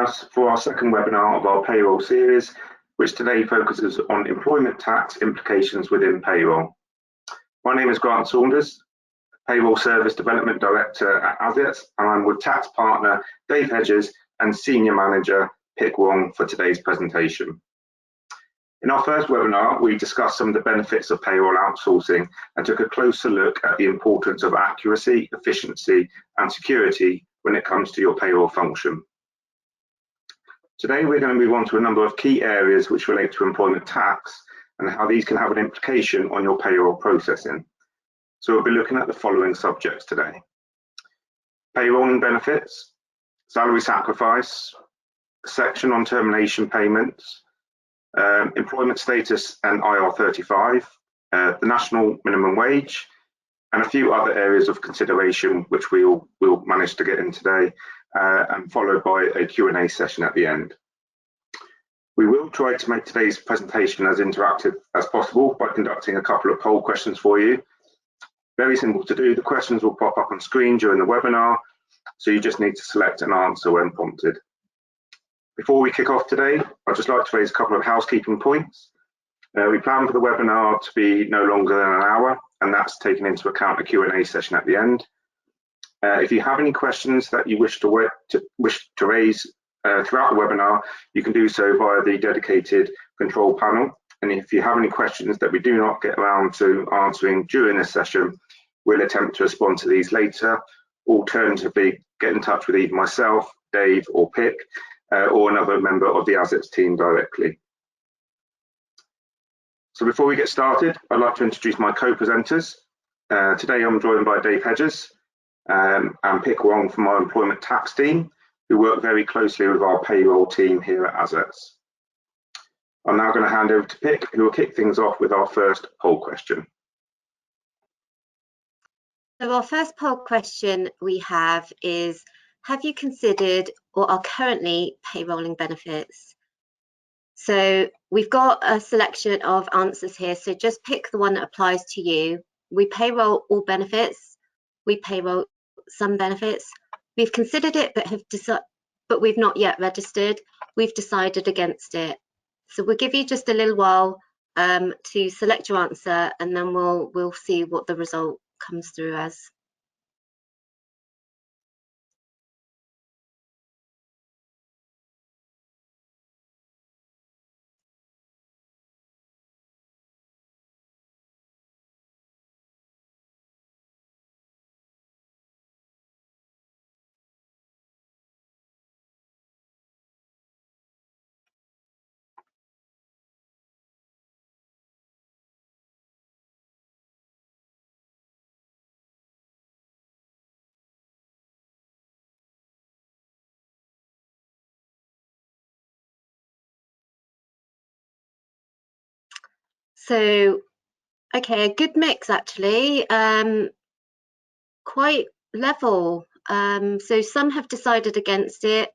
us for our second webinar of our payroll series, which today focuses on employment tax implications within payroll. My name is Grant Saunders, Payroll Service Development Director at Azets, and I'm with tax partner Dave Hedges and Senior Manager Pick Wong for today's presentation. In our first webinar, we discussed some of the benefits of payroll outsourcing and took a closer look at the importance of accuracy, efficiency, and security when it comes to your payroll function. Today, we're going to move on to a number of key areas which relate to employment tax and how these can have an implication on your payroll processing. So we'll be looking at the following subjects today: payrolling benefits, salary sacrifice, a section on termination payments, employment status and IR35, the national minimum wage, and a few other areas of consideration which we'll manage to get in today, and followed by a Q&A session at the end. We will try to make today's presentation as interactive as possible by conducting a couple of poll questions for you. Very simple to do. The questions will pop up on screen during the webinar, so you just need to select an answer when prompted. Before we kick off today, I'd just like to raise a couple of housekeeping points. We plan for the webinar to be no longer than an hour, and that's taking into account a Q&A session at the end. If you have any questions that you wish to raise throughout the webinar, you can do so via the dedicated control panel. And if you have any questions that we do not get around to answering during this session, we'll attempt to respond to these later. Alternatively, get in touch with either myself, Dave, or Pick, or another member of the Azets team directly. So before we get started, I'd like to introduce my co-presenters. Today I'm joined by Dave Hedges and Pick Wong from our employment tax team, who work very closely with our payroll team here at Azets. I'm now going to hand over to Pick, who will kick things off with our first poll question. So our first poll question we have is, have you considered or are currently payrolling benefits? So we've got a selection of answers here, so just pick the one that applies to you. We payroll all benefits, we payroll some benefits, we've considered it but we've not yet registered, we've decided against it. So we'll give you just a little while to select your answer, and then we'll see what the result comes through as. So, okay, a good mix actually, quite level. So some have decided against it,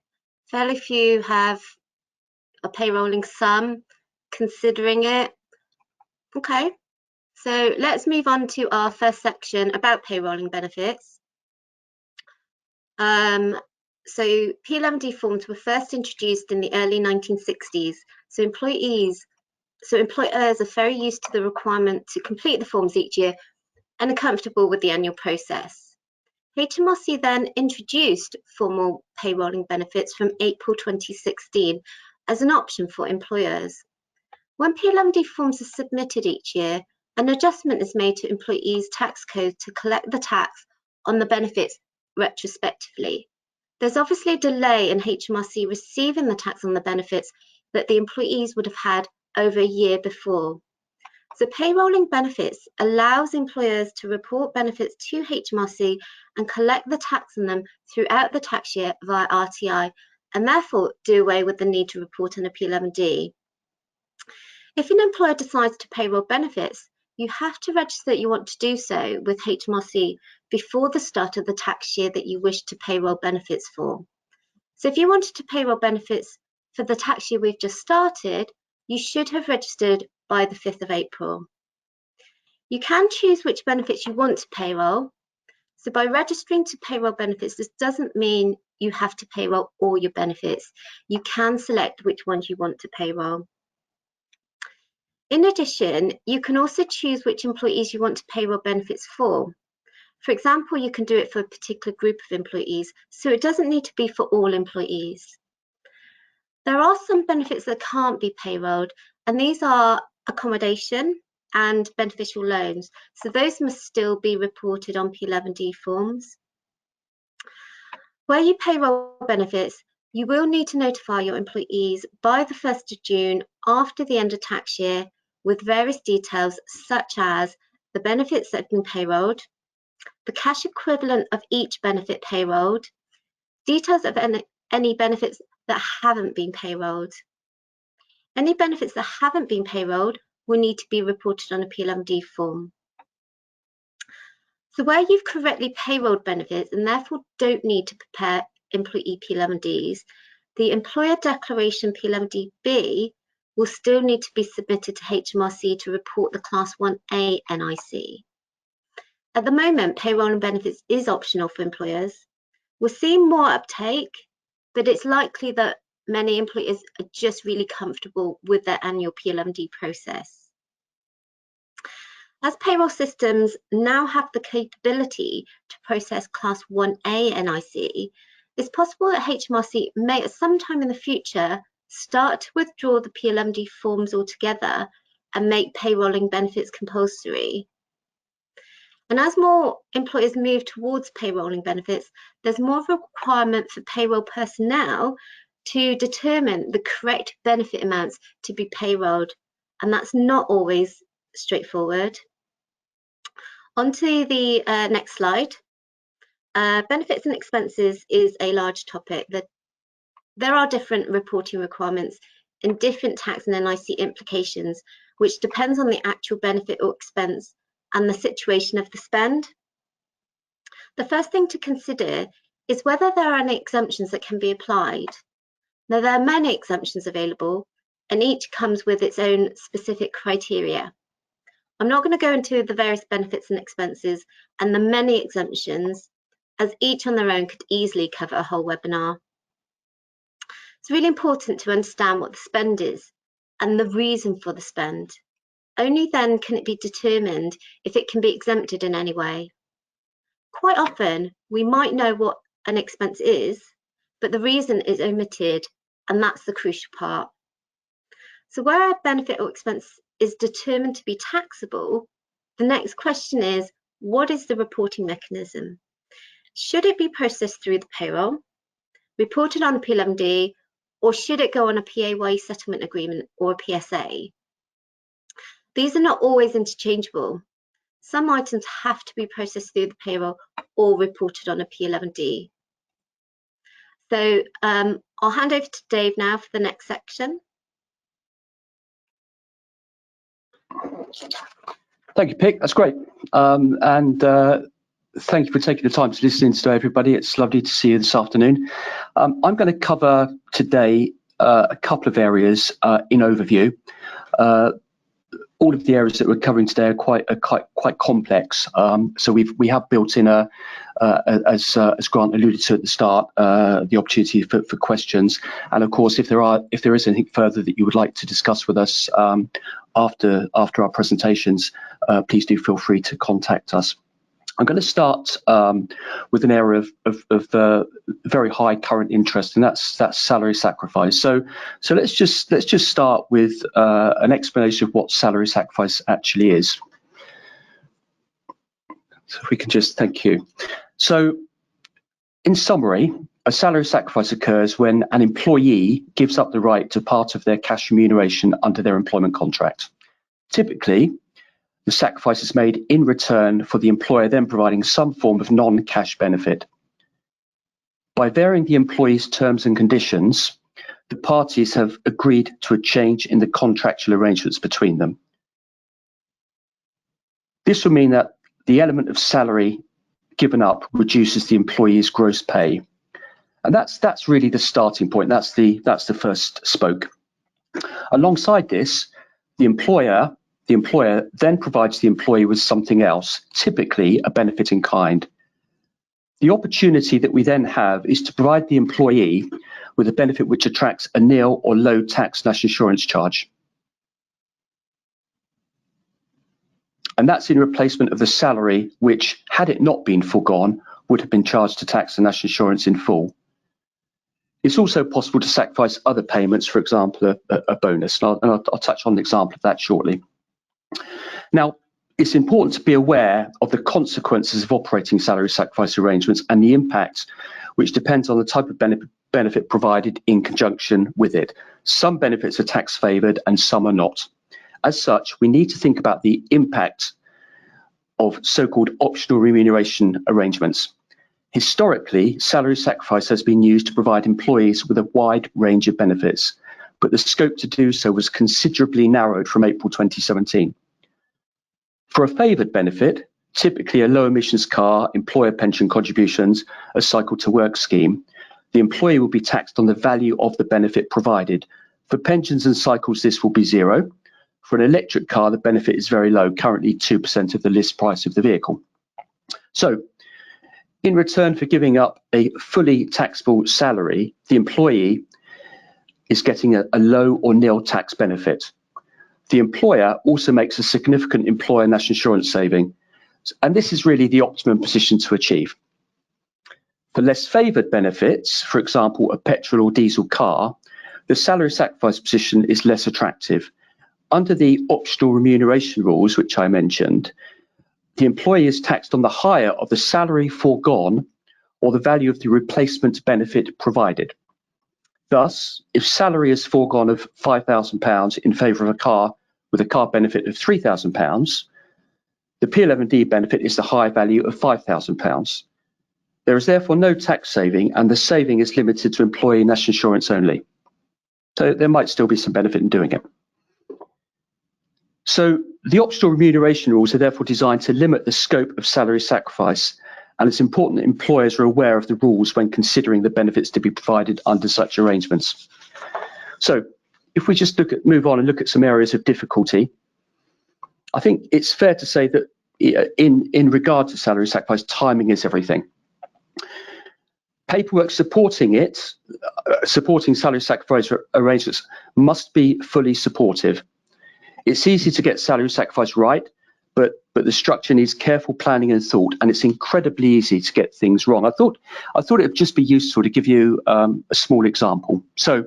fairly few are payrolling some, considering it. Okay, so let's move on to our first section about payrolling benefits. So P11D forms were first introduced in the early 1960s, so employers are very used to the requirement to complete the forms each year and are comfortable with the annual process. HMRC then introduced formal payrolling benefits from April 2016 as an option for employers. When P11D forms are submitted each year, an adjustment is made to employees' tax code to collect the tax on the benefits retrospectively. There's obviously a delay in HMRC receiving the tax on the benefits that the employees would have had over a year before. So payrolling benefits allows employers to report benefits to HMRC and collect the tax on them throughout the tax year via RTI, and therefore do away with the need to report on a P11D. If an employer decides to payroll benefits, you have to register that you want to do so with HMRC before the start of the tax year that you wish to payroll benefits for. So if you wanted to payroll benefits for the tax year we've just started, you should have registered by the 5th of April. You can choose which benefits you want to payroll. So by registering to payroll benefits, this doesn't mean you have to payroll all your benefits. You can select which ones you want to payroll. In addition, you can also choose which employees you want to payroll benefits for. For example, you can do it for a particular group of employees, so it doesn't need to be for all employees. There are some benefits that can't be payrolled, and these are accommodation and beneficial loans. So those must still be reported on P11D forms. Where you payroll benefits, you will need to notify your employees by the 1st of June after the end of tax year with various details such as the benefits that have been payrolled, the cash equivalent of each benefit payrolled, details of any benefits that haven't been payrolled. Any benefits that haven't been payrolled will need to be reported on a P11D form. So where you've correctly payrolled benefits and therefore don't need to prepare employee P11Ds, the employer declaration P11D-B will still need to be submitted to HMRC to report the Class 1A NIC. At the moment, payrolling benefits is optional for employers. We're seeing more uptake, but it's likely that many employers are just really comfortable with their annual P11D process. As payroll systems now have the capability to process Class 1A NIC, it's possible that HMRC may at some time in the future start to withdraw the P11D forms altogether and make payrolling benefits compulsory. And as more employers move towards payrolling benefits, there's more of a requirement for payroll personnel to determine the correct benefit amounts to be payrolled, and that's not always straightforward. On to the next slide. Benefits and expenses is a large topic. There are different reporting requirements and different tax and NIC implications, which depends on the actual benefit or expense and the situation of the spend. The first thing to consider is whether there are any exemptions that can be applied. Now, there are many exemptions available, and each comes with its own specific criteria. I'm not going to go into the various benefits and expenses and the many exemptions, as each on their own could easily cover a whole webinar. It's really important to understand what the spend is and the reason for the spend. Only then can it be determined if it can be exempted in any way. Quite often, we might know what an expense is, but the reason is omitted, and that's the crucial part. So where a benefit or expense is determined to be taxable, the next question is, what is the reporting mechanism? Should it be processed through the payroll, reported on a P11D, or should it go on a PAYE settlement agreement or a PSA? These are not always interchangeable. Some items have to be processed through the payroll or reported on a P11D. So I'll hand over to Dave now for the next section. Thank you, Pick. That's great. Thank you for taking the time to listen to everybody. It's lovely to see you this afternoon. I'm going to cover today a couple of areas in overview. All of the areas that we're covering today are quite complex. So we have built in as Grant alluded to at the start, the opportunity for questions. And of course, if there is anything further that you would like to discuss with us after our presentations, please do feel free to contact us. I'm going to start with an area of very high current interest, and that's salary sacrifice. So let's just start with an explanation of what salary sacrifice actually is. So if we can just, thank you. So in summary, a salary sacrifice occurs when an employee gives up the right to part of their cash remuneration under their employment contract. Typically, the sacrifice is made in return for the employer then providing some form of non-cash benefit. By varying the employee's terms and conditions, the parties have agreed to a change in the contractual arrangements between them. This will mean that the element of salary given up reduces the employee's gross pay. And that's really the starting point. That's the first spoke. Alongside this, the employer then provides the employee with something else, typically a benefit in kind. The opportunity that we then have is to provide the employee with a benefit which attracts a nil or low tax national insurance charge. And that's in replacement of the salary which, had it not been foregone, would have been charged to tax and national insurance in full. It's also possible to sacrifice other payments, for example, a bonus. And I'll touch on an example of that shortly. Now, it's important to be aware of the consequences of operating salary sacrifice arrangements and the impact, which depends on the type of benefit provided in conjunction with it. Some benefits are tax favoured and some are not. As such, we need to think about the impact of so-called optional remuneration arrangements. Historically, salary sacrifice has been used to provide employees with a wide range of benefits, but the scope to do so was considerably narrowed from April 2017. For a favoured benefit, typically a low emissions car, employer pension contributions, a cycle to work scheme, the employee will be taxed on the value of the benefit provided. For pensions and cycles, this will be zero. For an electric car, the benefit is very low, currently 2% of the list price of the vehicle. So, in return for giving up a fully taxable salary, the employee is getting a low or nil tax benefit. The employer also makes a significant employer national insurance saving, and this is really the optimum position to achieve. For less favoured benefits, for example, a petrol or diesel car, the salary sacrifice position is less attractive. Under the optional remuneration rules, which I mentioned, the employee is taxed on the higher of the salary foregone or the value of the replacement benefit provided. Thus, if salary is foregone of £5,000 in favour of a car with a car benefit of £3,000, the P11D benefit is the high value of £5,000. There is therefore no tax saving, and the saving is limited to employee national insurance only. So there might still be some benefit in doing it. So the optional remuneration rules are therefore designed to limit the scope of salary sacrifice, and it's important that employers are aware of the rules when considering the benefits to be provided under such arrangements. So if we just move on and look at some areas of difficulty, I think it's fair to say that in regard to salary sacrifice, timing is everything. Paperwork supporting salary sacrifice arrangements must be fully supportive. It's easy to get salary sacrifice right, but the structure needs careful planning and thought, and it's incredibly easy to get things wrong. I thought it would just be useful to give you a small example. So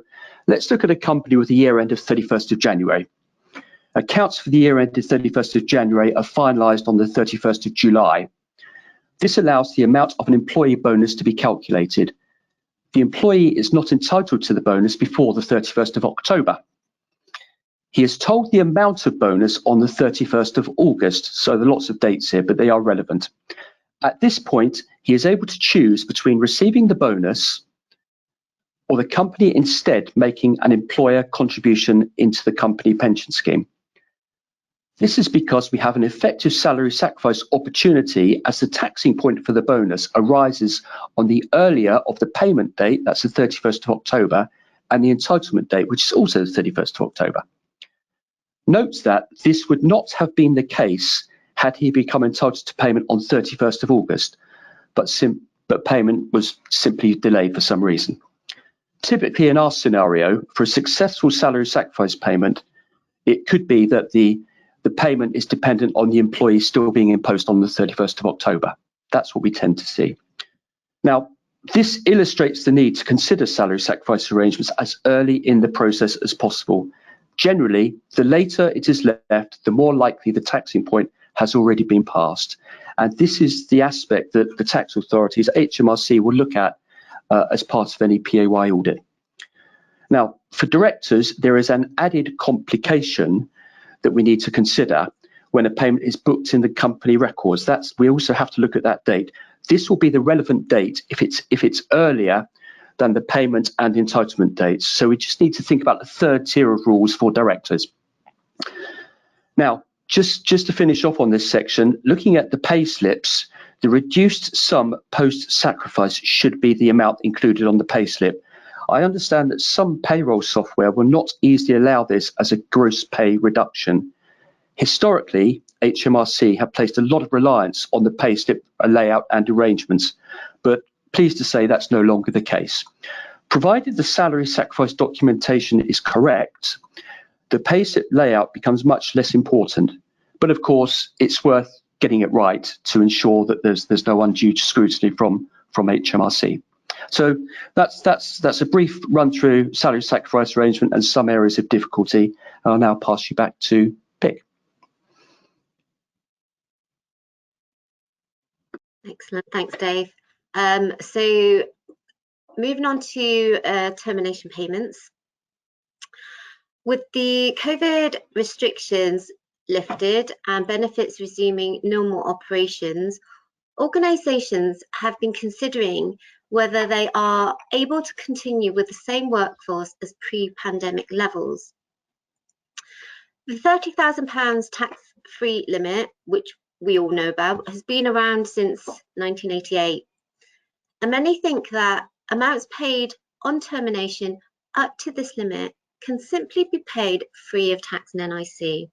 let's look at a company with a year end of 31st of January. Accounts for the year ended 31st of January are finalised on the 31st of July. This allows the amount of an employee bonus to be calculated. The employee is not entitled to the bonus before the 31st of October. He is told the amount of bonus on the 31st of August, so there are lots of dates here, but they are relevant. At this point, he is able to choose between receiving the bonus or the company instead making an employer contribution into the company pension scheme. This is because we have an effective salary sacrifice opportunity as the taxing point for the bonus arises on the earlier of the payment date, that's the 31st of October, and the entitlement date, which is also the 31st of October. Note that this would not have been the case had he become entitled to payment on 31st of August, but payment was simply delayed for some reason. Typically in our scenario, for a successful salary sacrifice payment, it could be that the payment is dependent on the employee still being imposed on the 31st of October. That's what we tend to see. Now, this illustrates the need to consider salary sacrifice arrangements as early in the process as possible. Generally, the later it is left, the more likely the taxing point has already been passed. And this is the aspect that the tax authorities, HMRC, will look at as part of any PAY audit. Now, for directors, there is an added complication that we need to consider when a payment is booked in the company records. We also have to look at that date. This will be the relevant date if it's earlier than the payment and entitlement dates. So we just need to think about the third tier of rules for directors. Now, just to finish off on this section, looking at the pay slips, the reduced sum post-sacrifice should be the amount included on the pay slip. I understand that some payroll software will not easily allow this as a gross pay reduction. Historically, HMRC have placed a lot of reliance on the pay slip layout and arrangements, but pleased to say that's no longer the case. Provided the salary sacrifice documentation is correct, the payslip layout becomes much less important. But of course, it's worth getting it right to ensure that there's no undue scrutiny from HMRC. So that's a brief run through salary sacrifice arrangement and some areas of difficulty. I'll now pass you back to Pick. Excellent, thanks, Dave. So moving on to termination payments. With the COVID restrictions lifted and benefits resuming normal operations, organisations have been considering whether they are able to continue with the same workforce as pre-pandemic levels. The £30,000 tax-free limit, which we all know about, has been around since 1988. And many think that amounts paid on termination up to this limit can simply be paid free of tax and NIC.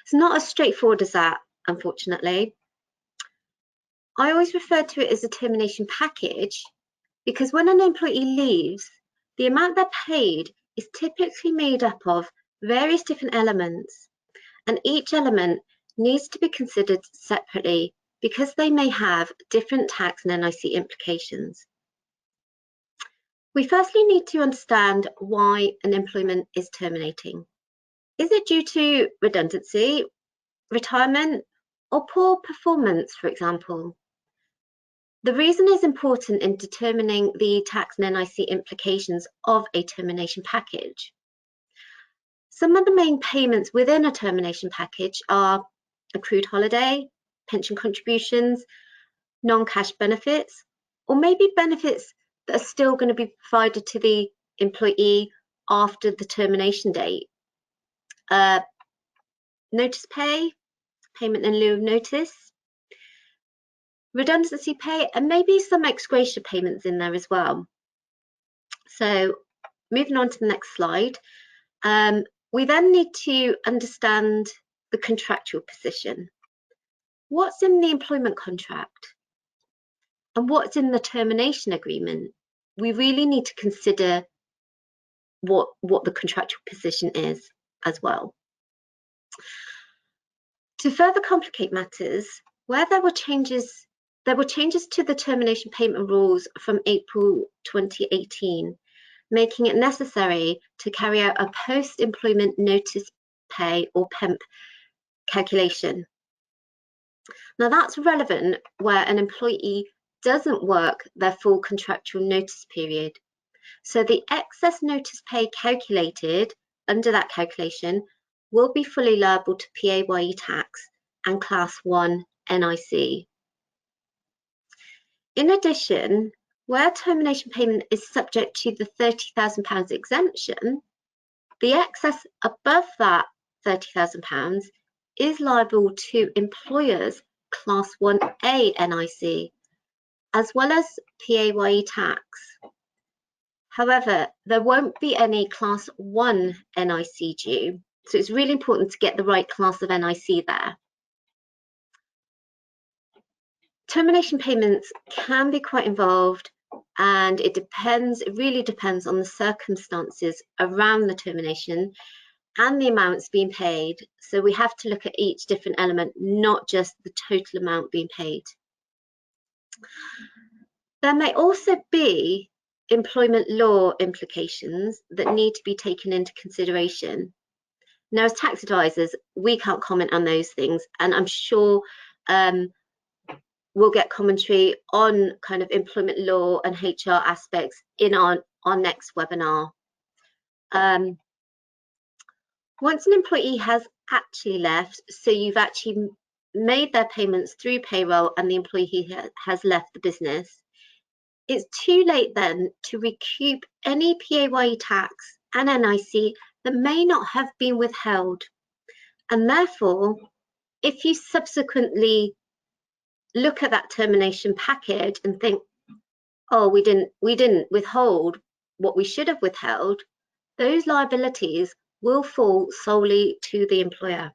It's not as straightforward as that, unfortunately. I always refer to it as a termination package because when an employee leaves, the amount they're paid is typically made up of various different elements, and each element needs to be considered separately because they may have different tax and NIC implications. We firstly need to understand why an employment is terminating. Is it due to redundancy, retirement, or poor performance, for example? The reason is important in determining the tax and NIC implications of a termination package. Some of the main payments within a termination package are accrued holiday, pension contributions, non-cash benefits, or maybe benefits that are still going to be provided to the employee after the termination date. Notice pay, payment in lieu of notice, redundancy pay, and maybe some ex gratia payments in there as well. So moving on to the next slide, we then need to understand the contractual position. What's in the employment contract and what's in the termination agreement? We really need to consider what the contractual position is as well. To further complicate matters, where there were changes to the termination payment rules from April 2018, making it necessary to carry out a post-employment notice pay or PEMP calculation. Now that's relevant where an employee doesn't work their full contractual notice period. So the excess notice pay calculated under that calculation will be fully liable to PAYE tax and Class 1 NIC. In addition, where termination payment is subject to the £30,000 exemption, the excess above that £30,000 is liable to employers' Class 1A NIC, as well as PAYE tax. However, there won't be any Class 1 NIC due, so it's really important to get the right class of NIC there. Termination payments can be quite involved, and it really depends on the circumstances around the termination and the amounts being paid. So we have to look at each different element, not just the total amount being paid. There may also be employment law implications that need to be taken into consideration. Now, as tax advisors, we can't comment on those things, and I'm sure we'll get commentary on kind of employment law and HR aspects in our next webinar. Once an employee has actually left, so you've actually made their payments through payroll and the employee has left the business, it's too late then to recoup any PAYE tax and NIC that may not have been withheld. And therefore, if you subsequently look at that termination package and think, oh, we didn't withhold what we should have withheld, those liabilities will fall solely to the employer.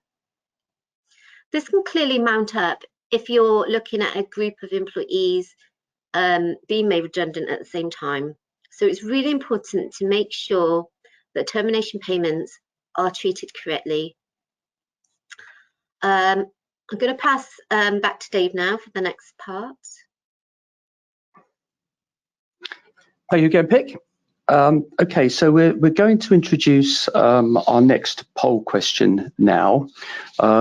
This can clearly mount up if you're looking at a group of employees being made redundant at the same time. So it's really important to make sure that termination payments are treated correctly. I'm going to pass back to Dave now for the next part. Thank you again, Pick. Okay, so we're going to introduce our next poll question now.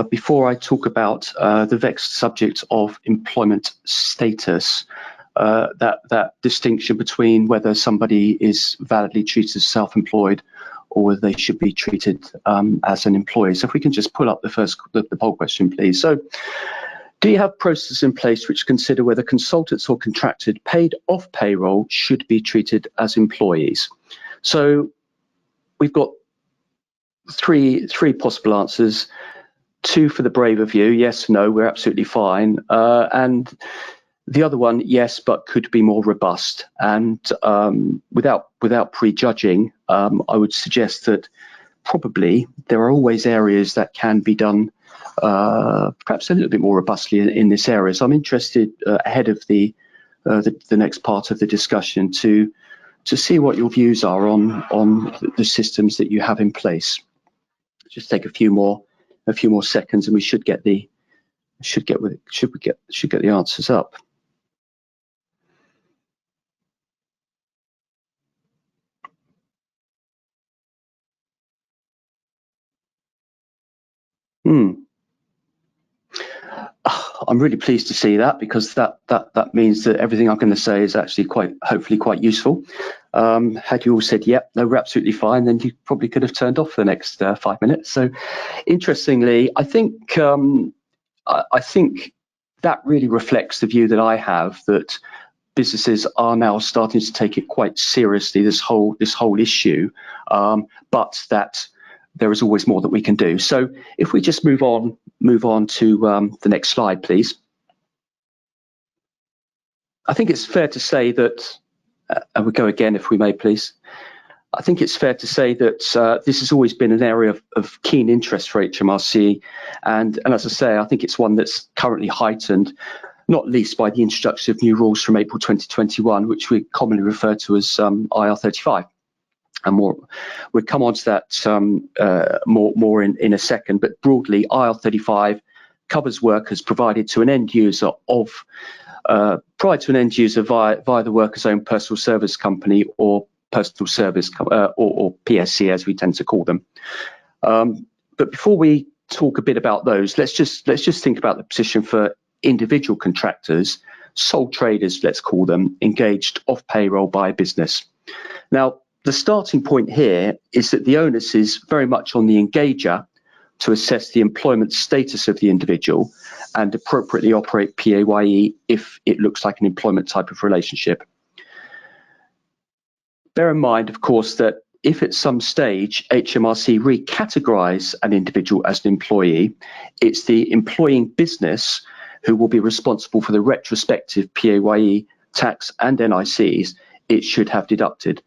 Before I talk about the vexed subject of employment status, that distinction between whether somebody is validly treated as self-employed or whether they should be treated as an employee. So if we can just pull up the poll question, please. So, do you have processes in place which consider whether consultants or contracted paid off payroll should be treated as employees? So we've got three possible answers. Two for the brave of you, yes, no, we're absolutely fine. And the other one, yes, but could be more robust. And without prejudging, I would suggest that probably there are always areas that can be done perhaps a little bit more robustly in this area. So I'm interested ahead of the next part of the discussion to see what your views are on the systems that you have in place. Just take a few more seconds, and we should get the answers up. I'm really pleased to see that, because that means that everything I'm going to say is actually hopefully quite useful. Had you all said, yep, no, we're absolutely fine, then you probably could have turned off for the next 5 minutes. So interestingly, I think that really reflects the view that I have, that businesses are now starting to take it quite seriously, this whole issue, but that there is always more that we can do. So if we just move on to the next slide, please. I think it's fair to say that, and we'll go again if we may, please. I think it's fair to say that this has always been an area of keen interest for HMRC, and as I say, I think it's one that's currently heightened, not least by the introduction of new rules from April 2021, which we commonly refer to as IR35. And we'll come on to that more in a second. But broadly, IR35 covers workers provided to an end user via the worker's own personal service company or personal service or PSC, as we tend to call them. But before we talk a bit about those, let's just think about the position for individual contractors, sole traders, let's call them, engaged off payroll by a business. Now, the starting point here is that the onus is very much on the engager to assess the employment status of the individual and appropriately operate PAYE if it looks like an employment type of relationship. Bear in mind, of course, that if at some stage HMRC recategorise an individual as an employee, it's the employing business who will be responsible for the retrospective PAYE tax and NICs it should have deducted.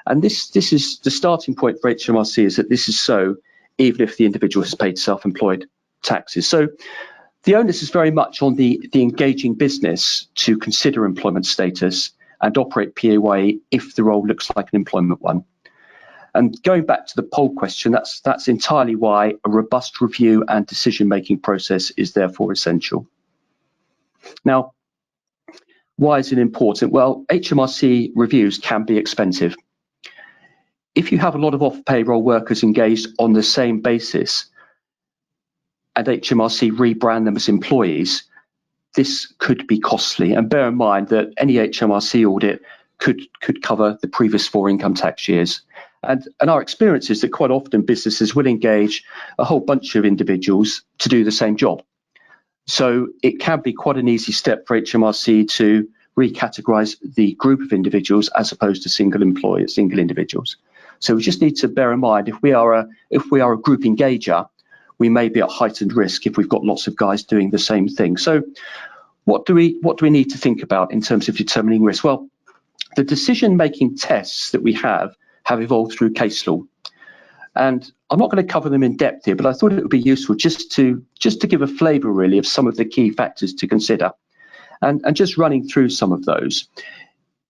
And this is the starting point for HMRC, is that this is so even if the individual has paid self-employed taxes. So the onus is very much on the engaging business to consider employment status and operate PAYE if the role looks like an employment one. And going back to the poll question, that's entirely why a robust review and decision-making process is therefore essential. Now, why is it important? Well, HMRC reviews can be expensive. If you have a lot of off-payroll workers engaged on the same basis and HMRC rebrand them as employees, this could be costly. And bear in mind that any HMRC audit could cover the previous 4 income tax years. And our experience is that quite often businesses will engage a whole bunch of individuals to do the same job. So it can be quite an easy step for HMRC to recategorise the group of individuals as opposed to single individuals. So we just need to bear in mind, if we are a group engager, we may be at heightened risk if we've got lots of guys doing the same thing. So what do we need to think about in terms of determining risk? Well, the decision-making tests that we have evolved through case law. And I'm not going to cover them in depth here, but I thought it would be useful just to give a flavour really of some of the key factors to consider. And just running through some of those,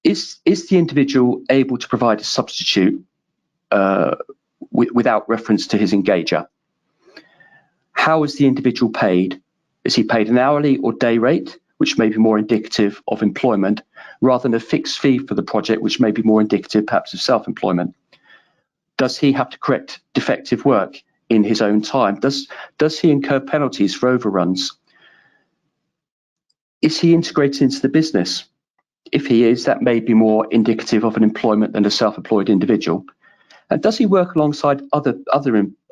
is the individual able to provide a substitute without reference to his engager? How is the individual paid? Is he paid an hourly or day rate, which may be more indicative of employment, rather than a fixed fee for the project, which may be more indicative perhaps of self-employment? Does he have to correct defective work in his own time? Does he incur penalties for overruns? Is he integrated into the business? If he is, that may be more indicative of an employment than a self-employed individual. And does he work alongside other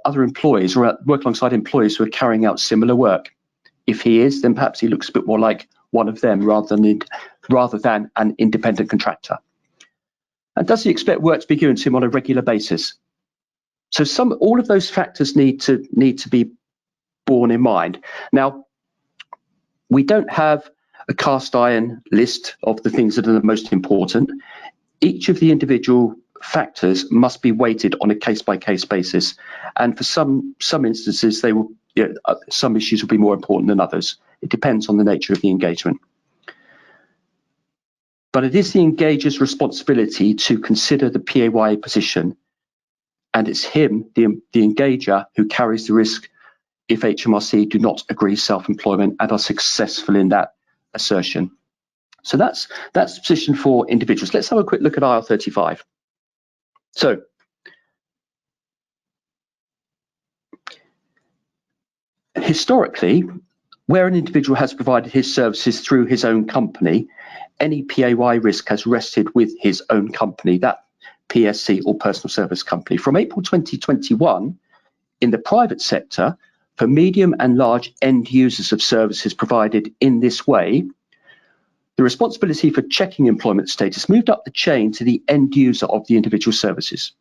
employees, or work alongside employees who are carrying out similar work? If he is, then perhaps he looks a bit more like one of them rather than an independent contractor. And does he expect work to be given to him on a regular basis? So all of those factors need to be borne in mind. Now, we don't have a cast iron list of the things that are the most important. Each of the individual factors must be weighted on a case-by-case basis, and for some instances, some issues will be more important than others. It depends on the nature of the engagement. But it is the engager's responsibility to consider the PAYE position, and it's him, the engager, who carries the risk if HMRC do not agree self-employment and are successful in that assertion. So that's the position for individuals. Let's have a quick look at IR35. So historically, where an individual has provided his services through his own company, any PAYE risk has rested with his own company, that PSC or personal service company. From April 2021, in the private sector, for medium and large end users of services provided in this way, the responsibility for checking employment status moved up the chain to the end user of the individual services.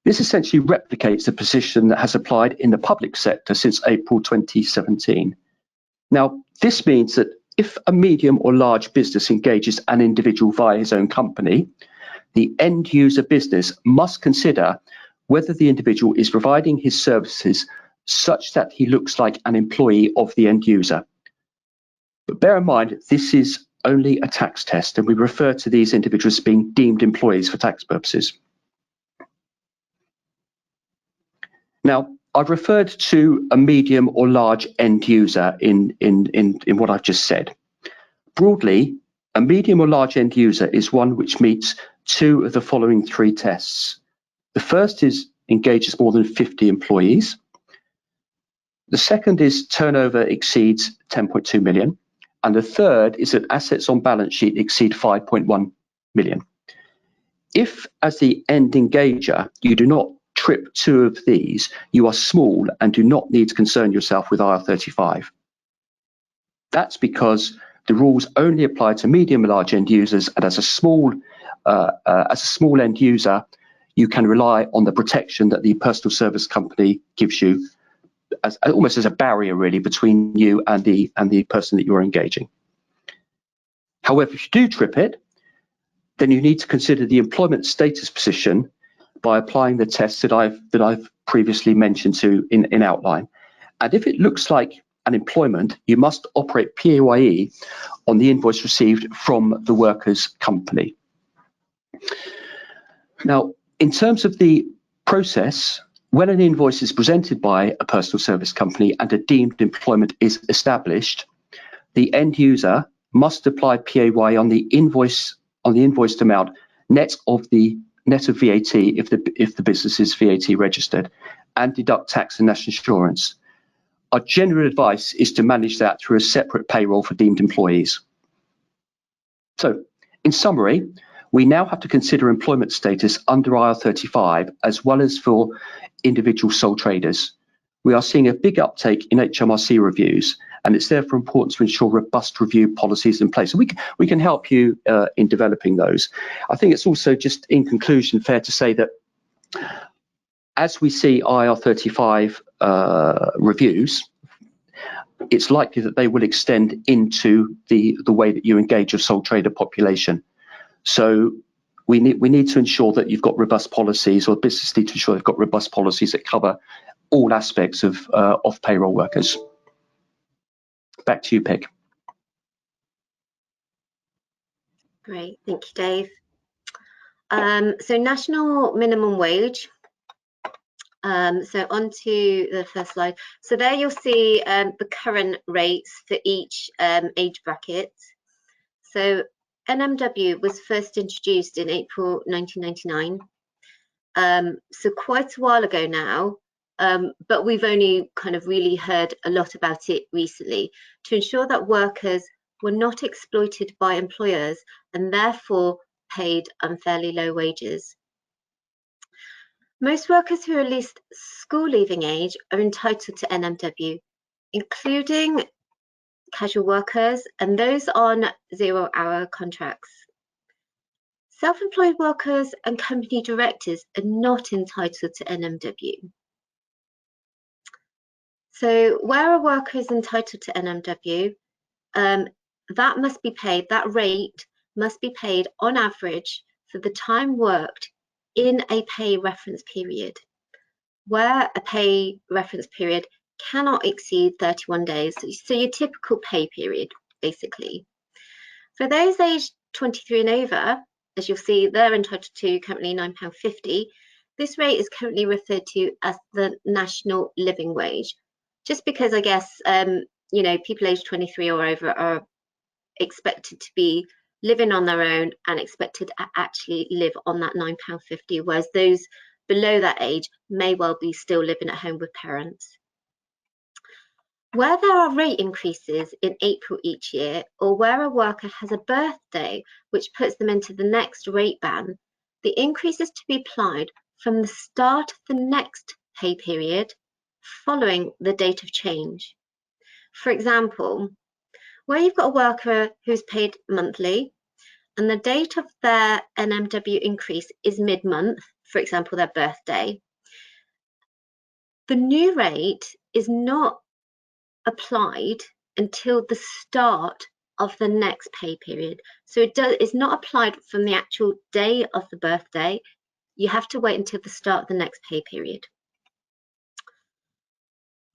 This essentially replicates the position that has applied in the public sector since April 2017. Now, this means that if a medium or large business engages an individual via his own company, the end user business must consider whether the individual is providing his services such that he looks like an employee of the end user. But bear in mind, this is only a tax test, and we refer to these individuals as being deemed employees for tax purposes. Now, I've referred to a medium or large end user in what I've just said. Broadly, a medium or large end user is one which meets two of the following three tests. The first is engages more than 50 employees. The second is turnover exceeds 10.2 million. And the third is that assets on balance sheet exceed 5.1 million. If, as the end engager, you do not trip two of these, you are small and do not need to concern yourself with IR35. That's because the rules only apply to medium and large end users, and as a small end user, you can rely on the protection that the personal service company gives you, almost as a barrier really between you and the person that you're engaging. However, if you do trip it, then you need to consider the employment status position by applying the tests that I've previously mentioned in outline. And if it looks like an employment, you must operate PAYE on the invoice received from the worker's company. Now, in terms of the process, when an invoice is presented by a personal service company and a deemed employment is established, the end user must apply PAYE on the invoiced amount net of VAT if the business is VAT registered, and deduct tax and national insurance. Our general advice is to manage that through a separate payroll for deemed employees. So, in summary, we now have to consider employment status under IR35 as well as for individual sole traders. We are seeing a big uptake in HMRC reviews, and it's therefore important to ensure robust review policies in place. So we can help you in developing those. I think it's also, just in conclusion, fair to say that as we see IR35 reviews, it's likely that they will extend into the way that you engage your sole trader population. So we need to ensure that you've got robust policies, or businesses need to ensure they've got robust policies that cover all aspects of payroll workers. Back to you, Peg. Great, thank you, Dave. So national minimum wage. So on to the first slide. So there you'll see the current rates for each age bracket. So NMW was first introduced in April 1999. So quite a while ago now, but we've only kind of really heard a lot about it recently to ensure that workers were not exploited by employers and therefore paid unfairly low wages. Most workers who are at least school leaving age are entitled to NMW, including casual workers and those on 0-hour contracts. Self-employed workers and company directors are not entitled to NMW. So where a worker is entitled to NMW, that must be paid, that rate must be paid on average for the time worked in a pay reference period, where a pay reference period cannot exceed 31 days. So your typical pay period, basically. For those aged 23 and over, as you'll see, they're entitled to currently £9.50. This rate is currently referred to as the national living wage, just because I guess, you know, people aged 23 or over are expected to be living on their own and expected to actually live on that £9.50, whereas those below that age may well be still living at home with parents. Where there are rate increases in April each year, or where a worker has a birthday which puts them into the next rate band, the increase is to be applied from the start of the next pay period following the date of change. For example, where you've got a worker who's paid monthly and the date of their NMW increase is mid-month, for example, their birthday, the new rate is not applied until the start of the next pay period. So it's not applied from the actual day of the birthday. You have to wait until the start of the next pay period.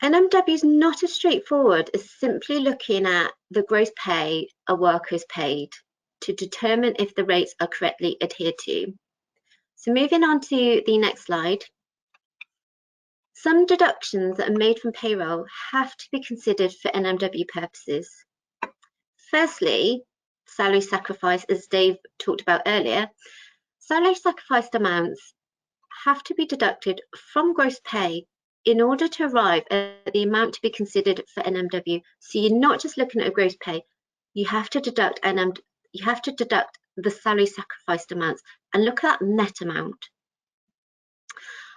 NMW is not as straightforward as simply looking at the gross pay a worker is paid to determine if the rates are correctly adhered to. So moving on to the next slide. Some deductions that are made from payroll have to be considered for NMW purposes. Firstly, salary sacrifice, as Dave talked about earlier. Salary sacrificed amounts have to be deducted from gross pay in order to arrive at the amount to be considered for NMW. So you're not just looking at a gross pay, you have to deduct the salary sacrificed amounts and look at that net amount.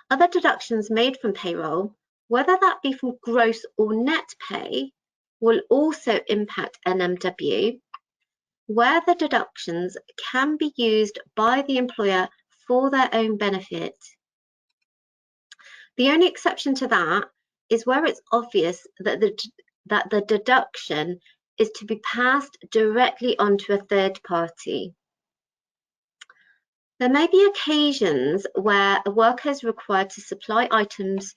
Other deductions made from payroll, whether that be from gross or net pay, will also impact NMW, where the deductions can be used by the employer for their own benefit. The only exception to that is where it's obvious that the deduction is to be passed directly onto a third party. There may be occasions where a worker is required to supply items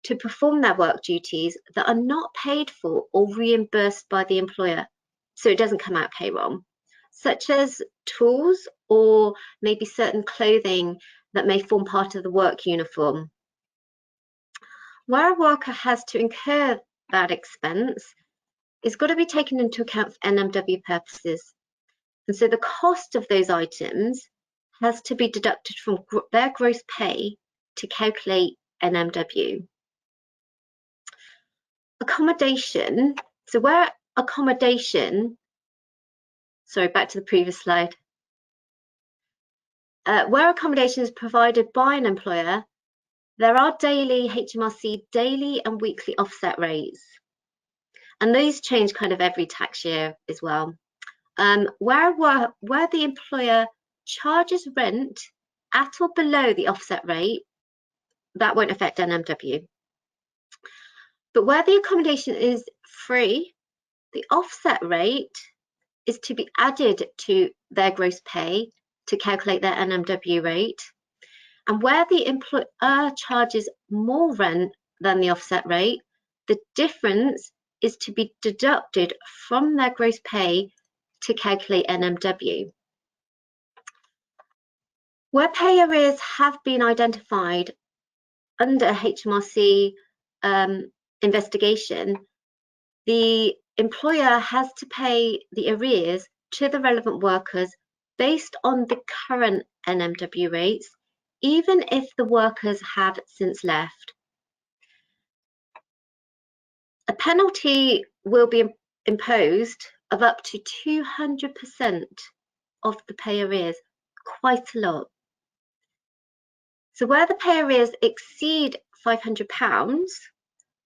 to perform their work duties that are not paid for or reimbursed by the employer, so it doesn't come out payroll, such as tools or maybe certain clothing that may form part of the work uniform. Where a worker has to incur that expense, it's got to be taken into account for NMW purposes. And so the cost of those items has to be deducted from their gross pay to calculate NMW. Accommodation, so where accommodation, sorry, back to the previous slide. Where accommodation is provided by an employer, there are daily HMRC daily and weekly offset rates. And these change kind of every tax year as well. Where the employer charges rent at or below the offset rate, that won't affect NMW. But where the accommodation is free, the offset rate is to be added to their gross pay to calculate their NMW rate. And where the employer charges more rent than the offset rate, the difference is to be deducted from their gross pay to calculate NMW. Where pay arrears have been identified under a HMRC investigation, the employer has to pay the arrears to the relevant workers based on the current NMW rates, even if the workers have since left. A penalty will be imposed of up to 200% of the pay arrears, quite a lot. So where the pay arrears exceed £500,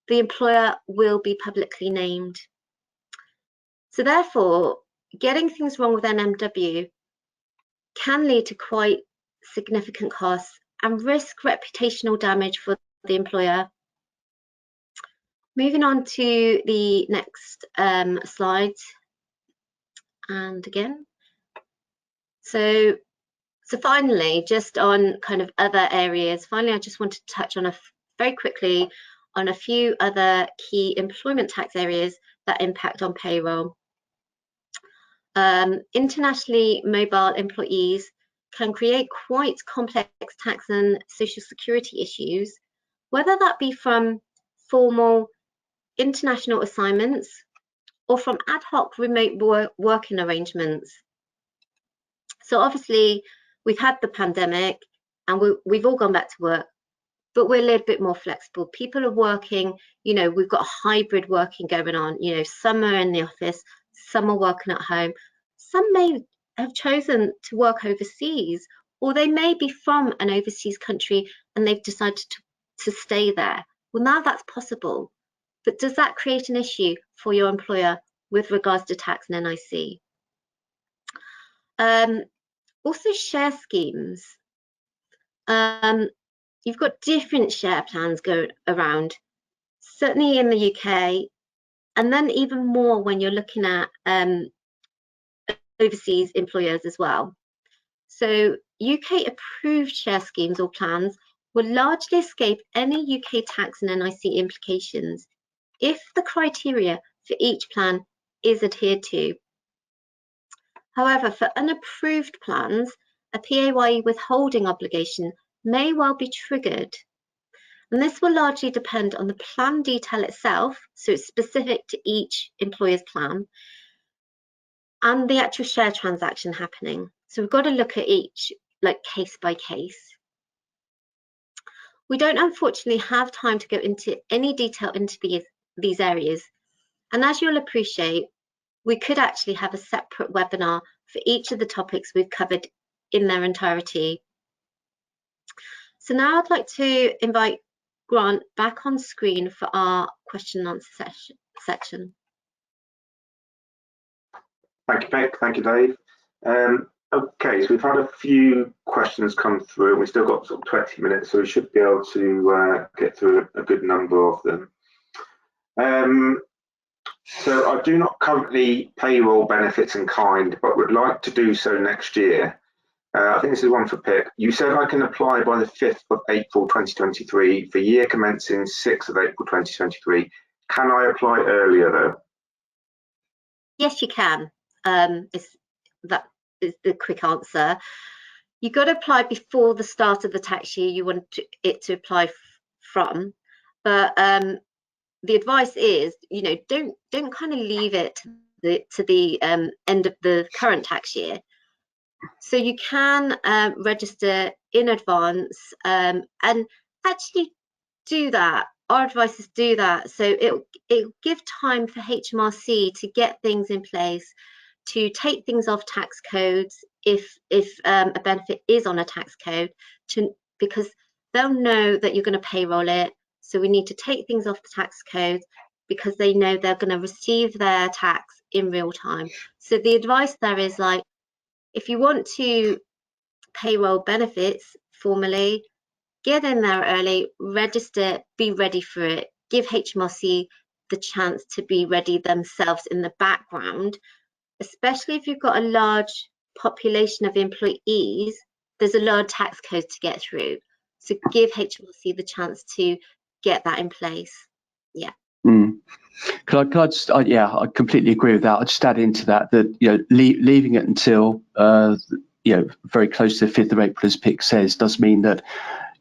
the employer will be publicly named. So therefore, getting things wrong with NMW can lead to quite significant costs and risk reputational damage for the employer. Moving on to the next slide. And again. So finally, just on kind of other areas, finally, I just wanted to touch on very quickly on a few other key employment tax areas that impact on payroll. Internationally mobile employees can create quite complex tax and social security issues, whether that be from formal international assignments or from ad hoc remote working arrangements. So obviously we've had the pandemic and we've all gone back to work, but we're a little bit more flexible. People are working, we've got hybrid working going on, some are in the office, some are working at home. Some may have chosen to work overseas, or they may be from an overseas country and they've decided to stay there. Well, now that's possible, but does that create an issue for your employer with regards to tax and NIC? Also, share schemes. You've got different share plans going around, certainly in the UK, and then even more when you're looking at overseas employers as well. So UK approved share schemes or plans will largely escape any UK tax and NIC implications if the criteria for each plan is adhered to. However, for unapproved plans, a PAYE withholding obligation may well be triggered. And this will largely depend on the plan detail itself, so it's specific to each employer's plan, and the actual share transaction happening. So we've got to look at each, like case by case. We don't unfortunately have time to go into any detail into these areas. And as you'll appreciate, we could actually have a separate webinar for each of the topics we've covered in their entirety. So now I'd like to invite Grant back on screen for our question and answer section. Thank you, Beck. Thank you, Dave. Okay, so we've had a few questions come through, and we've still got sort of 20 minutes, so we should be able to get through a good number of them. So I do not currently payroll benefits in kind, but would like to do so next year. I think this is one for Pip. You said I can apply by the 5th of April 2023 for year commencing 6th of April 2023. Can I apply earlier though? Yes, you can. That is the quick answer. You've got to apply before the start of the tax year you want it to apply from. But the advice is, don't kind of leave it to the end of the current tax year. So you can register in advance and actually do that. Our advice is do that. So it'll give time for HMRC to get things in place, to take things off tax codes if a benefit is on a tax code, because they'll know that you're going to payroll it. So we need to take things off the tax code because they know they're going to receive their tax in real time. So the advice there is, like, if you want to payroll benefits formally, get in there early, register, be ready for it, give HMRC the chance to be ready themselves in the background, especially if you've got a large population of employees. There's a lot of tax codes to get through. So give HMRC the chance to get that in place. Yeah. Could I just, yeah, I completely agree with that. I'd just add into that leaving it until very close to the 5th of April, as Pick says, does mean that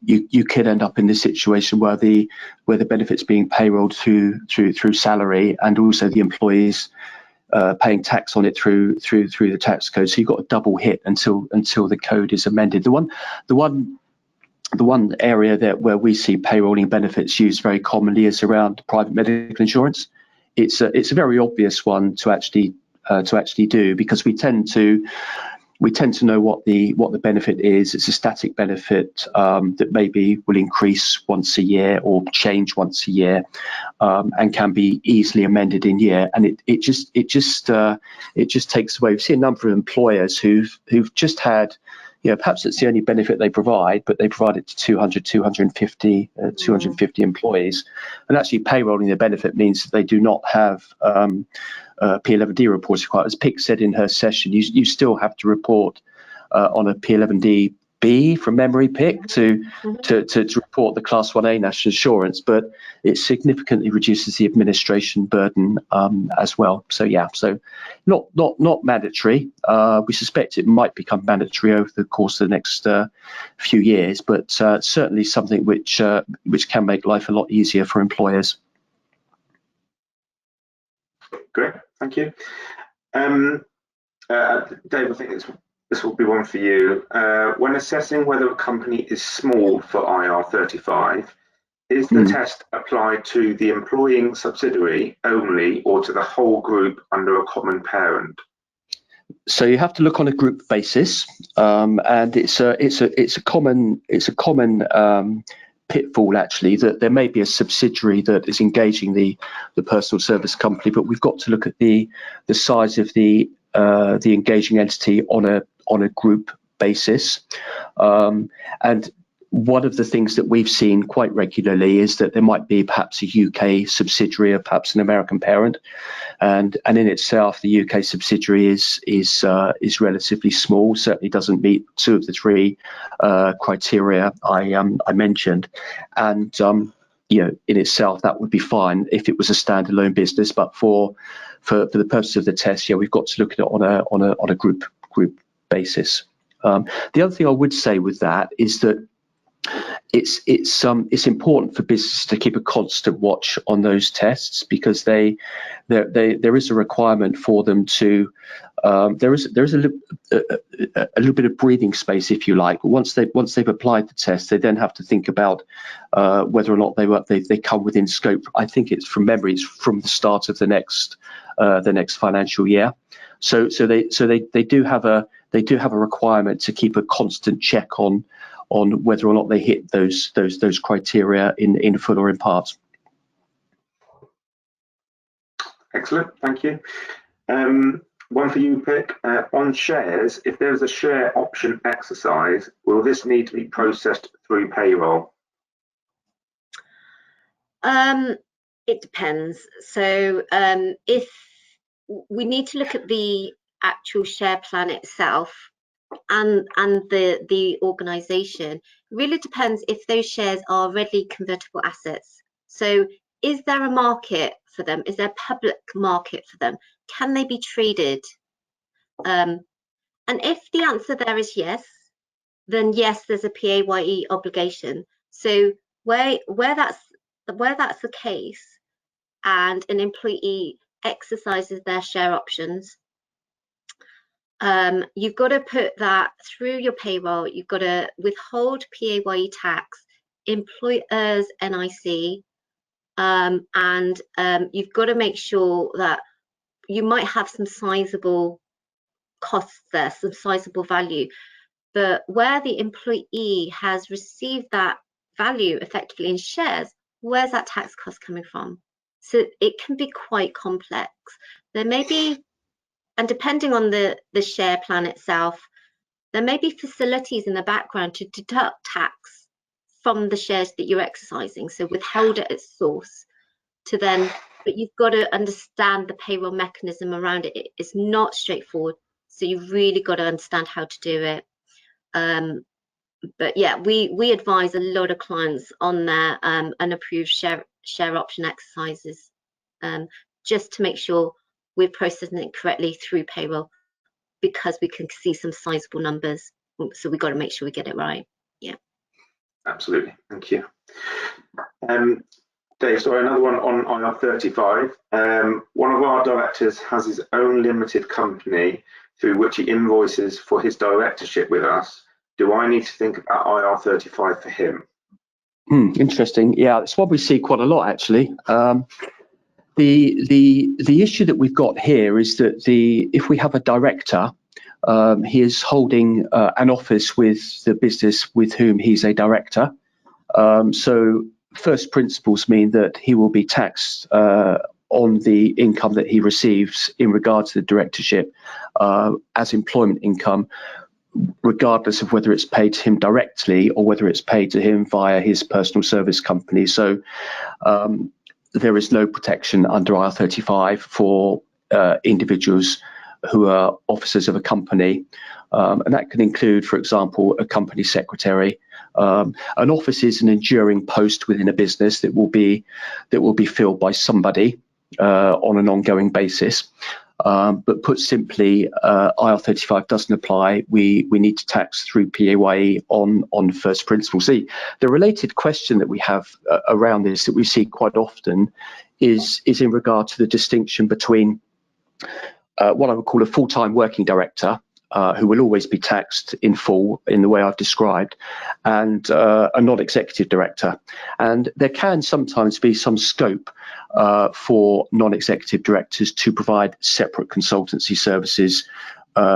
you could end up in this situation where the benefits being payrolled through salary, and also the employees paying tax on it through the tax code. So you've got a double hit until the code is amended. The one area where we see payrolling benefits used very commonly is around private medical insurance. It's a very obvious one to actually do, because we tend to know what the benefit is. It's a static benefit that maybe will increase once a year or change once a year, and can be easily amended in year. And it just takes away. We've seen a number of employers who've just had, perhaps it's the only benefit they provide, but they provide it to 250 employees. And actually payrolling the benefit means that they do not have P11D reports required. As Pick said in her session, you still have to report on a P11D B from memory, Pick, to report the Class 1A national insurance, but it significantly reduces the administration burden as well. So not mandatory. We suspect it might become mandatory over the course of the next few years, but certainly something which can make life a lot easier for employers. Great, thank you. Dave, I think this will be one for you. When assessing whether a company is small for IR35, is the test applied to the employing subsidiary only, or to the whole group under a common parent? So you have to look on a group basis, and it's a common pitfall, actually, that there may be a subsidiary that is engaging the personal service company, but we've got to look at the size of the engaging entity on a group basis. And one of the things that we've seen quite regularly is that there might be perhaps a UK subsidiary or perhaps an American parent, and in itself the UK subsidiary is relatively small. Certainly doesn't meet two of the three criteria I mentioned, and in itself that would be fine if it was a standalone business. But for the purpose of the test, we've got to look at it on a group basis. The other thing I would say with that is that it's important for businesses to keep a constant watch on those tests, because there is a requirement for them to there is a little bit of breathing space, if you like. But once they've applied the test, they then have to think about whether or not they come within scope. I think it's from memory, it's from the start of the next financial year. So they do have a requirement to keep a constant check on whether or not they hit those criteria in full or in part. Excellent, thank you. One for you, Pick. On shares, if there's a share option exercise, will this need to be processed through payroll? It depends. So if we need to look at the actual share plan itself and the organization, really depends if those shares are readily convertible assets. So is there a market for them? Is there a public market for them? Can they be traded? And if the answer there is yes, then yes, there's a PAYE obligation. So where that's the case, and an employee exercises their share options, you've got to put that through your payroll. You've got to withhold PAYE tax, employer's NIC, and you've got to make sure that you might have some sizable costs there, some sizable value. But where the employee has received that value effectively in shares, where's that tax cost coming from? So it can be quite complex. There may be, and depending on the share plan itself, there may be facilities in the background to deduct tax from the shares that you're exercising, so withheld at its source to then, but you've got to understand the payroll mechanism around it. It's not straightforward, so you've really got to understand how to do it. But yeah, we advise a lot of clients on their unapproved share option exercises, just to make sure we're processing it correctly through payroll, because we can see some sizable numbers. So we've got to make sure we get it right. Yeah. Absolutely. Thank you. Dave, sorry, another one on IR35. One of our directors has his own limited company through which he invoices for his directorship with us. Do I need to think about IR35 for him? Interesting. Yeah, it's what we see quite a lot, actually. The issue that we've got here is that if we have a director, he is holding an office with the business with whom he's a director. So first principles mean that he will be taxed on the income that he receives in regard to the directorship as employment income, regardless of whether it's paid to him directly or whether it's paid to him via his personal service company. So there is no protection under IR35 for individuals who are officers of a company. And that can include, for example, a company secretary. An office is an enduring post within a business that will be filled by somebody on an ongoing basis. But put simply, IR35 doesn't apply. We need to tax through PAYE on first principles. The related question that we have around this that we see quite often is in regard to the distinction between what I would call a full-time working director, who will always be taxed in full in the way I've described, and a non-executive director. And there can sometimes be some scope for non-executive directors to provide separate consultancy services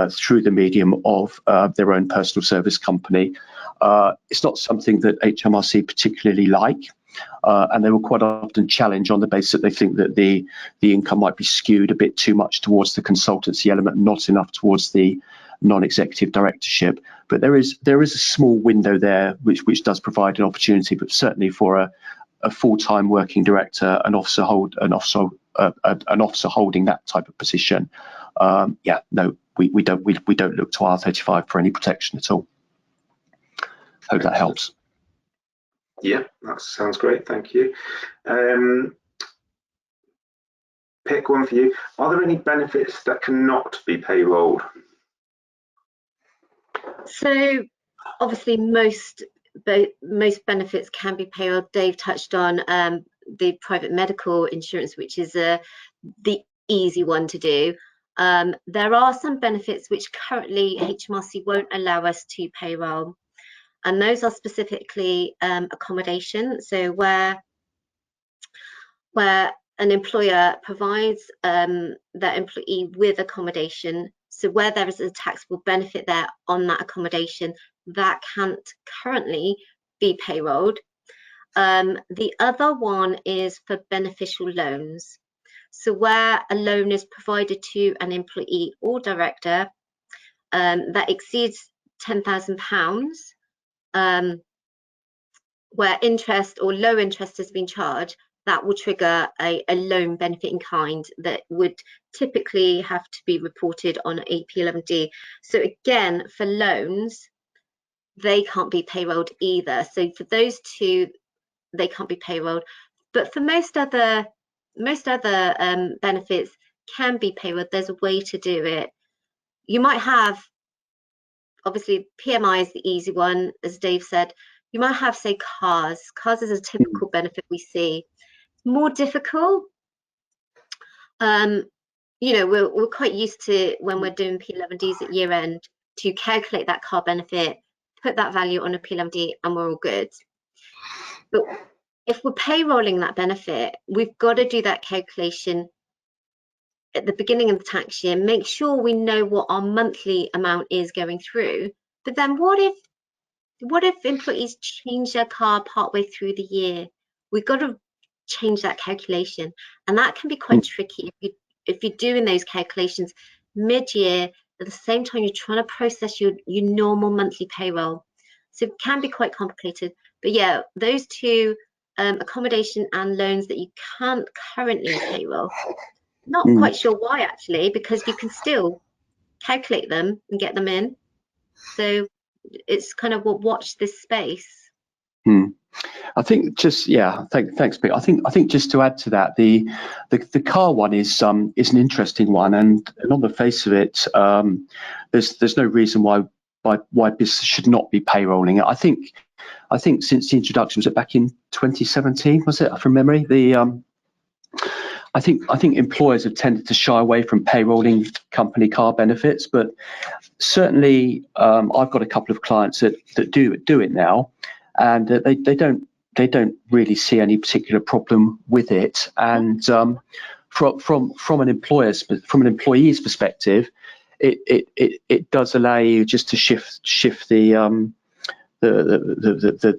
through the medium of their own personal service company. It's not something that HMRC particularly like. And they will quite often challenge on the basis that they think that the income might be skewed a bit too much towards the consultancy element, not enough towards the non-executive directorship. But there is a small window there which does provide an opportunity, but certainly for a full-time working director, an officer holding that type of position, we don't look to IR35 for any protection at all. Hope that helps. Yeah, that sounds great. Thank you. Pick one for you. Are there any benefits that cannot be payrolled? So obviously most benefits can be payrolled. Dave touched on the private medical insurance, which is the easy one to do. There are some benefits which currently HMRC won't allow us to payroll. And those are specifically accommodation. So where an employer provides their employee with accommodation, so where there is a taxable benefit there on that accommodation, that can't currently be payrolled. The other one is for beneficial loans. So where a loan is provided to an employee or director that exceeds £10,000, where interest or low interest has been charged, that will trigger a loan benefit in kind that would typically have to be reported on a P11D. So again, for loans, they can't be payrolled either. So for those two, they can't be payrolled. But for most other benefits can be payrolled. There's a way to do it. You might have, obviously, PMI is the easy one, as Dave said. You might have, say, cars. Cars is a typical benefit we see. More difficult. We're quite used to, when we're doing P11Ds at year end, to calculate that car benefit, put that value on a P11D, and we're all good. But if we're payrolling that benefit, we've got to do that calculation at the beginning of the tax year, make sure we know what our monthly amount is going through. But then what if employees change their car partway through the year? We've got to change that calculation, and that can be quite tricky if you're doing those calculations mid-year at the same time you're trying to process your normal monthly payroll. So it can be quite complicated. But yeah, those two, accommodation and loans, that you can't currently payroll. Not quite sure why, actually, because you can still calculate them and get them in. So it's kind of watch this space. I think just thanks, Pete. I think just to add to that, the car one is an interesting one, and on the face of it, there's no reason why business should not be payrolling. I think since the introduction, was it back in 2017? Was it from memory? I think employers have tended to shy away from payrolling company car benefits, but certainly I've got a couple of clients that do it now, and they don't really see any particular problem with it. And from an employee's perspective, it does allow you just to shift the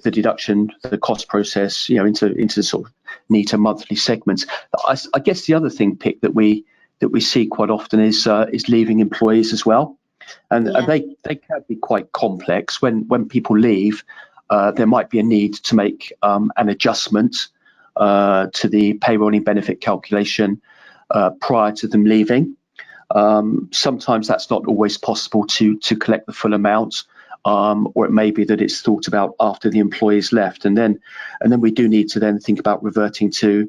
deduction, the cost process, into sort of neater monthly segments. I guess the other thing, Pick, that we see quite often is leaving employees as well, and they can be quite complex. When people leave, there might be a need to make an adjustment to the payrolling benefit calculation prior to them leaving. Sometimes that's not always possible to collect the full amount. Or it may be that it's thought about after the employee's left, and then we do need to then think about reverting to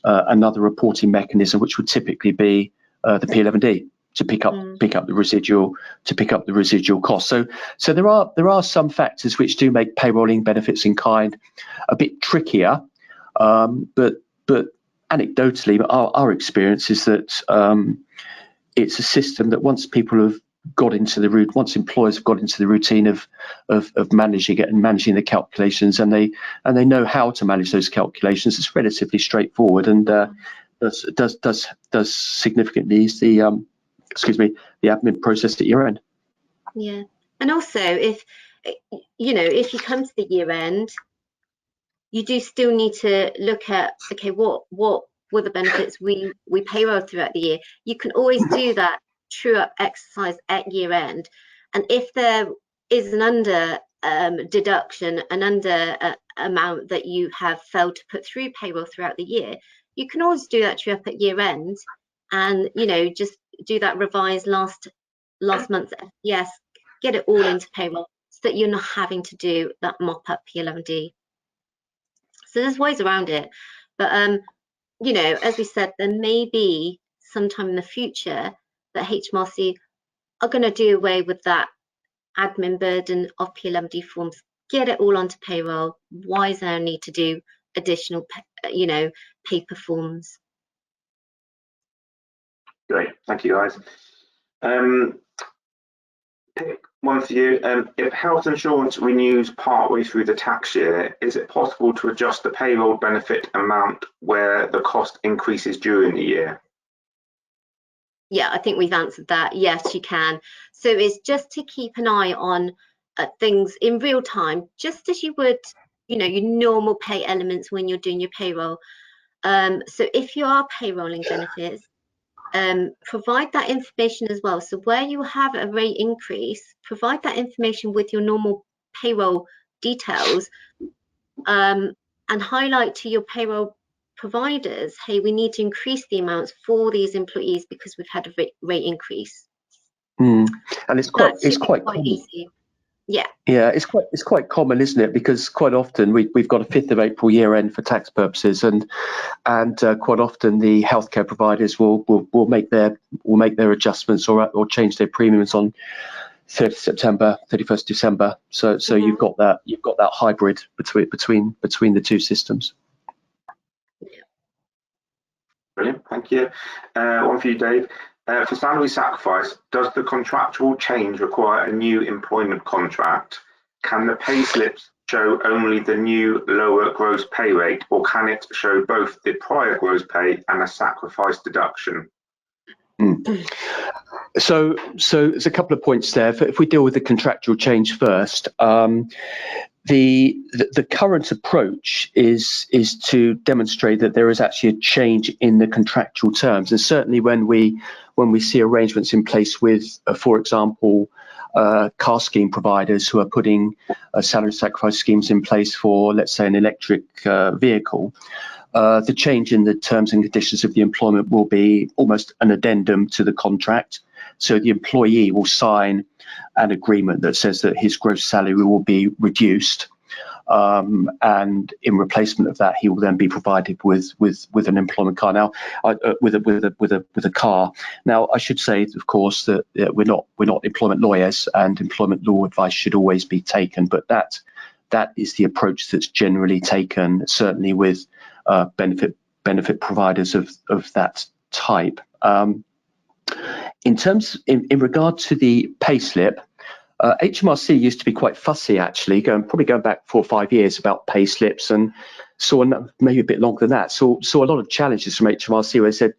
another reporting mechanism, which would typically be the P11D to pick up the residual cost. So there are some factors which do make payrolling benefits in kind a bit trickier, but anecdotally, our experience is that it's a system that once employers have got into the routine of managing it and managing the calculations, and they know how to manage those calculations, it's relatively straightforward and does significantly ease the admin process at year end. Yeah, and also if you come to the year end, you do still need to look at, okay, what were the benefits we payroll throughout the year. You can always do that true up exercise at year end, and if there is an under deduction, an under amount that you have failed to put through payroll throughout the year, you can always do that true up at year end, and just do that revised last month's FPS, get it all into payroll so that you're not having to do that mop up P11D. So there's ways around it, but as we said, there may be sometime in the future that HMRC are going to do away with that admin burden of P11D forms, get it all onto payroll. Why is there a need to do additional, paper forms? Great, thank you, guys. Pick one for you. If health insurance renews partway through the tax year, is it possible to adjust the payroll benefit amount where the cost increases during the year? Yeah, I think we've answered that. Yes, you can. So it's just to keep an eye on things in real time, just as you would, your normal pay elements when you're doing your payroll. So if you are payrolling benefits, provide that information as well. So where you have a rate increase, provide that information with your normal payroll details, and highlight to your payroll providers, hey, we need to increase the amounts for these employees because we've had a rate increase. And it's quite common. Easy. Yeah, it's quite common, isn't it? Because quite often we've got a 5th of April year end for tax purposes, and quite often the healthcare providers will make their adjustments or change their premiums on 30th September, 31st December. So you've got that hybrid between the two systems. Brilliant, thank you. One for you, Dave. For salary sacrifice, does the contractual change require a new employment contract? Can the pay slips show only the new lower gross pay rate, or can it show both the prior gross pay and a sacrifice deduction? So there's a couple of points there. If we deal with the contractual change first, the current approach is to demonstrate that there is actually a change in the contractual terms, and certainly when we see arrangements in place with, for example, car scheme providers who are putting salary sacrifice schemes in place for, let's say, an electric vehicle, the change in the terms and conditions of the employment will be almost an addendum to the contract. So the employee will sign an agreement that says that his gross salary will be reduced and in replacement of that, he will then be provided with an employment car. Now, with a car. Now, I should say, of course, that we're not employment lawyers, and employment law advice should always be taken. But that is the approach that's generally taken, certainly with benefit providers of that type. In regard to the payslip, HMRC used to be quite fussy, actually, probably going back 4 or 5 years about pay slips, and saw maybe a bit longer than that. Saw a lot of challenges from HMRC where they said,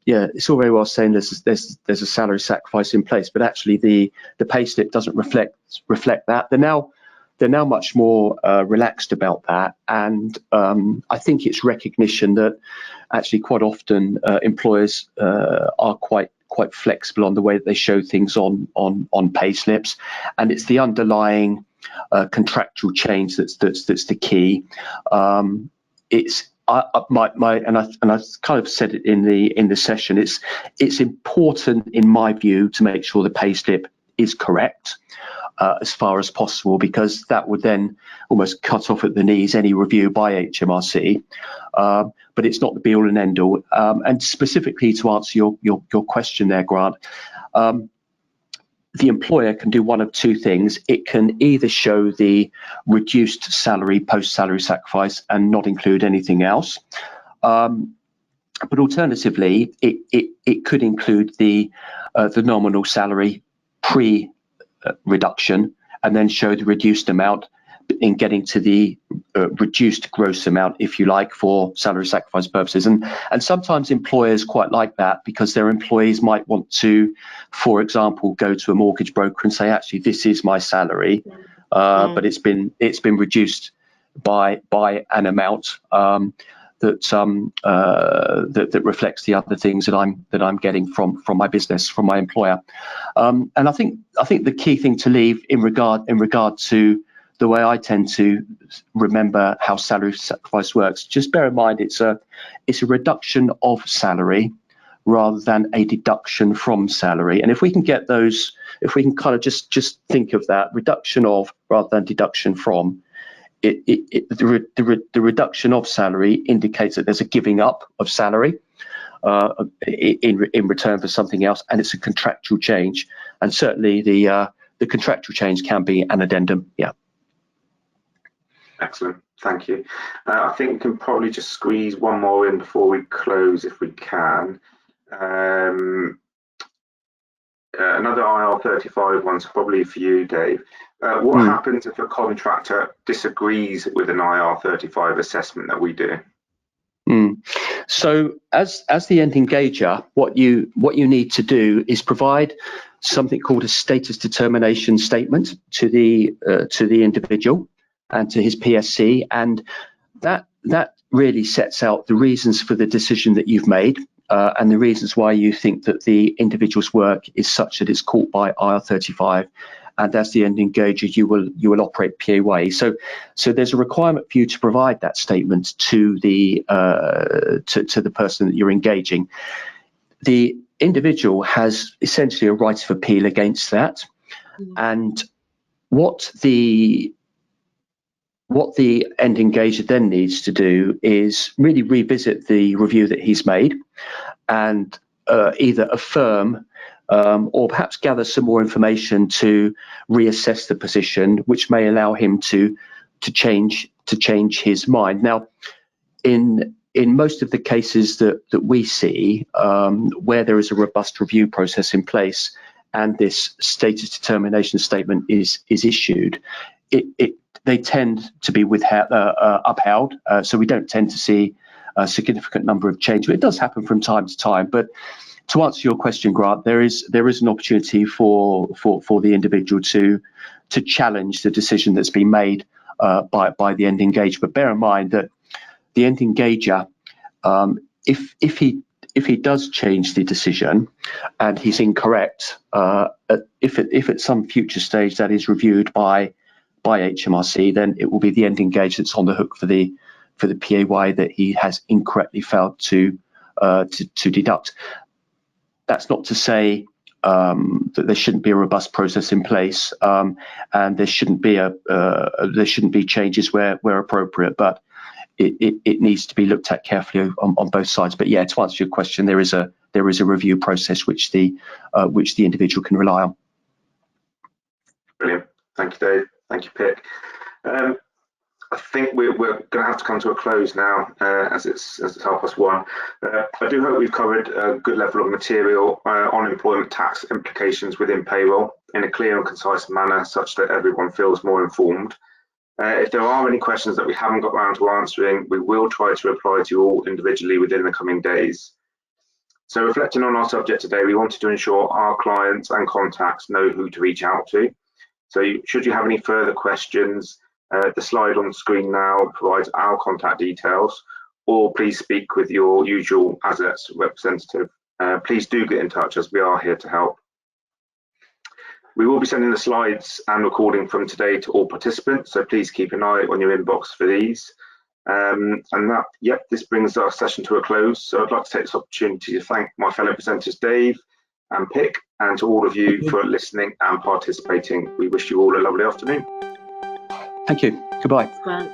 it's all very well saying there's a salary sacrifice in place, but actually the pay slip doesn't reflect that. They're now much more relaxed about that, and I think it's recognition that actually quite often employers are quite flexible on the way that they show things on pay slips, and it's the underlying contractual change that's the key. It's and I kind of said it in the session. It's important, in my view, to make sure the pay slip is correct as far as possible, because that would then almost cut off at the knees any review by HMRC. But it's not the be all and end all. And specifically to answer your question there, Grant, the employer can do one of two things. It can either show the reduced salary post-salary sacrifice and not include anything else. But alternatively, it could include the nominal salary pre-reduction and then show the reduced amount in getting to the reduced gross amount, if you like, for salary sacrifice purposes. And sometimes employers quite like that, because their employees might want to, for example, go to a mortgage broker and say, actually, this is my salary, but it's been reduced by an amount that reflects the other things that I'm getting from my business, from my employer. And I think the key thing to leave in regard to the way I tend to remember how salary sacrifice works, just bear in mind it's a reduction of salary rather than a deduction from salary. And if we can get those, if we can kind of just think of that, reduction of rather than deduction from, the reduction of salary indicates that there's a giving up of salary in return for something else, and it's a contractual change. And certainly the contractual change can be an addendum. Yeah. Excellent, thank you. I think we can probably just squeeze one more in before we close, if we can. Another IR35 one's probably for you, Dave. What happens if a contractor disagrees with an IR35 assessment that we do? So as the end engager, what you need to do is provide something called a status determination statement to the individual and to his PSC, and that really sets out the reasons for the decision that you've made, and the reasons why you think that the individual's work is such that it's caught by IR35, and as the end engager you will operate PAYE. So there's a requirement for you to provide that statement to the to the person that you're engaging. The individual has essentially a right of appeal against that, and what the end engager then needs to do is really revisit the review that he's made and either affirm or perhaps gather some more information to reassess the position, which may allow him to change his mind. Now, in most of the cases that we see where there is a robust review process in place and this status determination statement is issued, they tend to be upheld, so we don't tend to see a significant number of change. But it does happen from time to time. But to answer your question, Grant, there is an opportunity for the individual to challenge the decision that's been made by the end engager. But bear in mind that the end engager, if he does change the decision and he's incorrect, if at some future stage that is reviewed by HMRC, then it will be the end engager that's on the hook for the PAY that he has incorrectly failed to deduct. That's not to say that there shouldn't be a robust process in place, and there shouldn't be changes where appropriate, but it needs to be looked at carefully on both sides. But yeah, to answer your question, there is a review process which the individual can rely on. Brilliant. Thank you, Dave. Thank you, Pick. I think we're going to have to come to a close now, as it's 1:30. I do hope we've covered a good level of material on employment tax implications within payroll in a clear and concise manner, such that everyone feels more informed. If there are any questions that we haven't got around to answering, we will try to reply to you all individually within the coming days. So reflecting on our subject today, we wanted to ensure our clients and contacts know who to reach out to. So should you have any further questions, the slide on the screen now provides our contact details, or please speak with your usual Azets representative. Please do get in touch, as we are here to help. We will be sending the slides and recording from today to all participants, so please keep an eye on your inbox for these. This brings our session to a close. So I'd like to take this opportunity to thank my fellow presenters, Dave and Pick, and to all of you for listening and participating. We wish you all a lovely afternoon. Thank you. Goodbye. Grant.